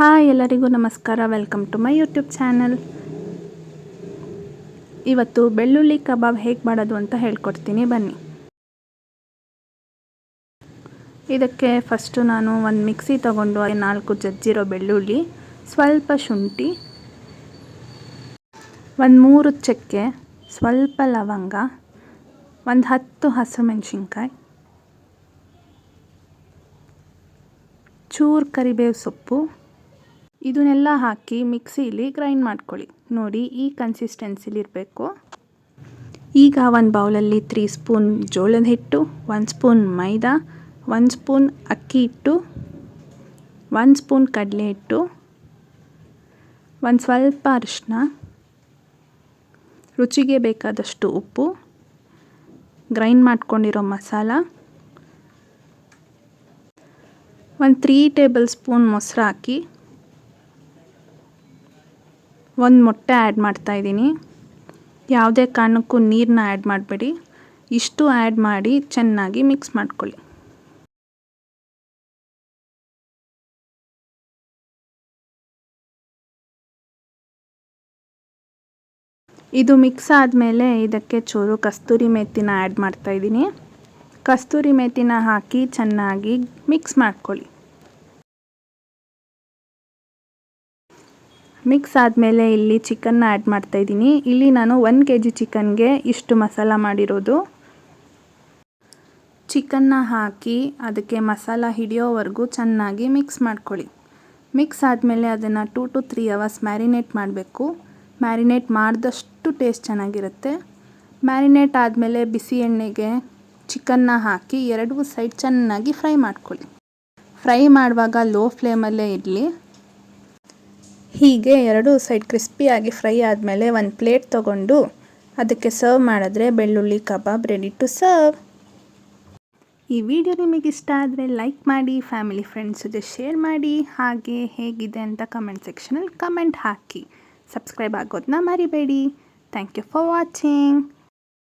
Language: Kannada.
ಹಾಯ್ ಎಲ್ಲರಿಗೂ ನಮಸ್ಕಾರ. Welcome to my YouTube channel. ಇವತ್ತು ಬೆಳ್ಳುಳ್ಳಿ ಕಬಾಬ್ ಹೇಗೆ ಮಾಡೋದು ಅಂತ ಹೇಳ್ಕೊಡ್ತೀನಿ, ಬನ್ನಿ. ಇದಕ್ಕೆ ಫಸ್ಟು ನಾನು ಒಂದು ಮಿಕ್ಸಿ ತಗೊಂಡು 4 ಜಜ್ಜಿರೋ ಬೆಳ್ಳುಳ್ಳಿ, ಸ್ವಲ್ಪ ಶುಂಠಿ, ಒಂದು 3 ಚಕ್ಕೆ, ಸ್ವಲ್ಪ ಲವಂಗ, ಒಂದು 10 ಹಸಿಮೆಣಸಿನ್ಕಾಯಿ, ಚೂರು ಕರಿಬೇವು ಸೊಪ್ಪು, ಇದನ್ನೆಲ್ಲ ಹಾಕಿ ಮಿಕ್ಸಿಲಿ ಗ್ರೈಂಡ್ ಮಾಡ್ಕೊಳ್ಳಿ. ನೋಡಿ, ಈ ಕನ್ಸಿಸ್ಟೆನ್ಸಿಲಿರಬೇಕು. ಈಗ ಒಂದು ಬೌಲಲ್ಲಿ 3 ಸ್ಪೂನ್ ಜೋಳದ ಹಿಟ್ಟು, 1 ಸ್ಪೂನ್ ಮೈದಾ, 1 ಸ್ಪೂನ್ ಅಕ್ಕಿ ಹಿಟ್ಟು, 1 ಸ್ಪೂನ್ ಕಡಲೆ ಹಿಟ್ಟು, ಒಂದು ಸ್ವಲ್ಪ ಅರಿಶಿನ, ರುಚಿಗೆ ಬೇಕಾದಷ್ಟು ಉಪ್ಪು, ಗ್ರೈಂಡ್ ಮಾಡ್ಕೊಂಡಿರೋ ಮಸಾಲ, ಒಂದು 3 ಟೇಬಲ್ ಸ್ಪೂನ್ ಮೊಸರು ಹಾಕಿ ಒಂದು ಮೊಟ್ಟೆ ಆ್ಯಡ್ ಮಾಡ್ತಾಯಿದ್ದೀನಿ. ಯಾವುದೇ ಕಾರಣಕ್ಕೂ ನೀರನ್ನ ಆ್ಯಡ್ ಮಾಡಬೇಡಿ. ಇಷ್ಟು ಆ್ಯಡ್ ಮಾಡಿ ಚೆನ್ನಾಗಿ ಮಿಕ್ಸ್ ಮಾಡ್ಕೊಳ್ಳಿ. ಇದು ಮಿಕ್ಸ್ ಆದಮೇಲೆ ಇದಕ್ಕೆ ಚೂರು ಕಸ್ತೂರಿ ಮೇಥಿನ ಆ್ಯಡ್ ಮಾಡ್ತಾಯಿದ್ದೀನಿ. ಕಸ್ತೂರಿ ಮೇಥಿನ ಹಾಕಿ ಚೆನ್ನಾಗಿ ಮಿಕ್ಸ್ ಮಾಡ್ಕೊಳ್ಳಿ. ಮಿಕ್ಸ್ ಆದಮೇಲೆ ಇಲ್ಲಿ ಚಿಕನ್ನ ಆ್ಯಡ್ ಮಾಡ್ತಾಯಿದ್ದೀನಿ. ಇಲ್ಲಿ ನಾನು 1 kg ಚಿಕನ್ಗೆ ಇಷ್ಟು ಮಸಾಲ ಮಾಡಿರೋದು. ಚಿಕನ್ನ ಹಾಕಿ ಅದಕ್ಕೆ ಮಸಾಲ ಹಿಡಿಯೋವರೆಗೂ ಚೆನ್ನಾಗಿ ಮಿಕ್ಸ್ ಮಾಡ್ಕೊಳ್ಳಿ. ಮಿಕ್ಸ್ ಆದಮೇಲೆ ಅದನ್ನು 2 to 3 hours ಮ್ಯಾರಿನೇಟ್ ಮಾಡಬೇಕು. ಮ್ಯಾರಿನೇಟ್ ಮಾಡಿದಷ್ಟು ಟೇಸ್ಟ್ ಚೆನ್ನಾಗಿರುತ್ತೆ. ಮ್ಯಾರಿನೇಟ್ ಆದಮೇಲೆ ಬಿಸಿ ಎಣ್ಣೆಗೆ ಚಿಕನ್ನ ಹಾಕಿ 2 ಸೈಡ್ ಚೆನ್ನಾಗಿ ಫ್ರೈ ಮಾಡ್ಕೊಳ್ಳಿ. ಫ್ರೈ ಮಾಡುವಾಗ ಲೋ ಫ್ಲೇಮಲ್ಲೇ ಇರಲಿ. ಹೀಗೆ 2 ಸೈಡ್ ಕ್ರಿಸ್ಪಿಯಾಗಿ ಫ್ರೈ ಆದಮೇಲೆ ಒಂದು ಪ್ಲೇಟ್ ತೊಗೊಂಡು ಅದಕ್ಕೆ ಸರ್ವ್ ಮಾಡಿದ್ರೆ ಬೆಳ್ಳುಳ್ಳಿ ಕಬಾಬ್ ರೆಡಿ ಟು ಸರ್ವ್. ಈ ವಿಡಿಯೋ ನಿಮಗೆ ಇಷ್ಟ ಆದರೆ ಲೈಕ್ ಮಾಡಿ, ಫ್ಯಾಮಿಲಿ ಫ್ರೆಂಡ್ಸ್ ಜೊತೆ ಶೇರ್ ಮಾಡಿ, ಹಾಗೆ ಹೇಗಿದೆ ಅಂತ ಕಮೆಂಟ್ ಸೆಕ್ಷನಲ್ಲಿ ಕಮೆಂಟ್ ಹಾಕಿ. ಸಬ್ಸ್ಕ್ರೈಬ್ ಆಗೋದನ್ನ ಮರಿಬೇಡಿ. Thank you for watching.